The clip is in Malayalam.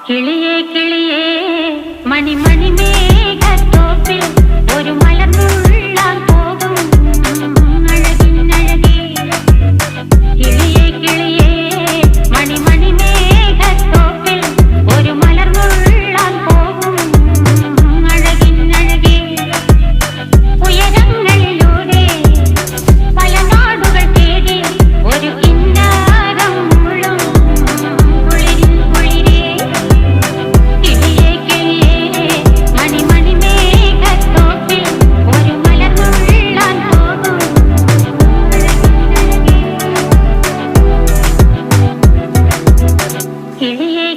കിളിയേ കിളിയേ മണിമണി മേഘത്തോപ്പിൽ ഒരു മലർന്നുള്ളാൻ പോകും അഴകിനഴകേ. കിളിയേ കിളിയേ മണിമണി മേഘത്തോപ്പിൽ ഒരു മലർന്നുള്ളാൻ പോകും അഴകിനഴകേ. ഉയരങ്ങളിലൂടെ പല നാടുകൾ തേടി ഒരു കിന്നാരം മുഴും കുളിരിൻ കുളിരേ. കിളിയേ കിളിയേ മണിമണി മേഘത്തോപ്പിൽ ഒരു മലർന്നുള്ളാൻ പോകും അഴകിനഴകേ. കിളിയേ